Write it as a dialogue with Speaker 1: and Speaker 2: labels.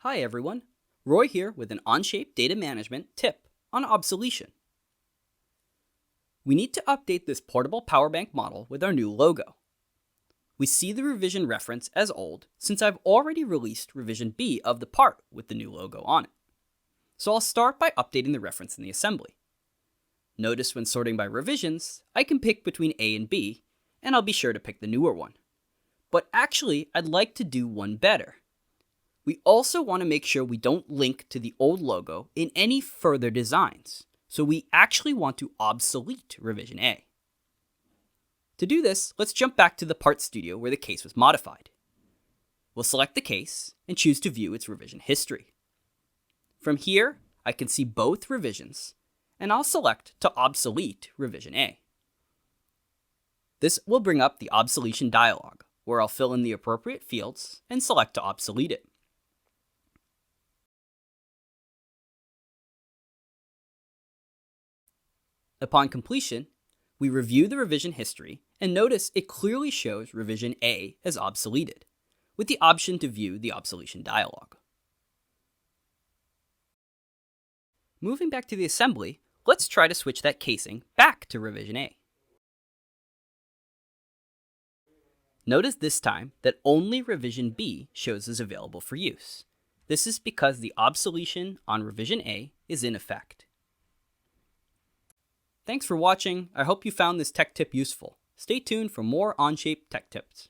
Speaker 1: Hi everyone, Roy here with an Onshape data management tip on obsolation. We need to update this portable power bank model with our new logo. We see the revision reference as old since I've already released revision B of the part with the new logo on it. So I'll start by updating the reference in the assembly. Notice when sorting by revisions, I can pick between A and B, and I'll be sure to pick the newer one. But actually, I'd like to do one better. We also want to make sure we don't link to the old logo in any further designs, so we actually want to obsolete revision A. To do this, let's jump back to the Part Studio where the case was modified. We'll select the case and choose to view its revision history. From here, I can see both revisions, and I'll select to obsolete revision A. This will bring up the obsolation dialog, where I'll fill in the appropriate fields and select to obsolete it. Upon completion, we review the revision history and notice it clearly shows revision A as obsoleted, with the option to view the obsolation dialog. Moving back to the assembly, let's try to switch that casing back to revision A. Notice this time that only revision B shows as available for use. This is because the obsolation on revision A is in effect. Thanks for watching. I hope you found this tech tip useful. Stay tuned for more Onshape tech tips.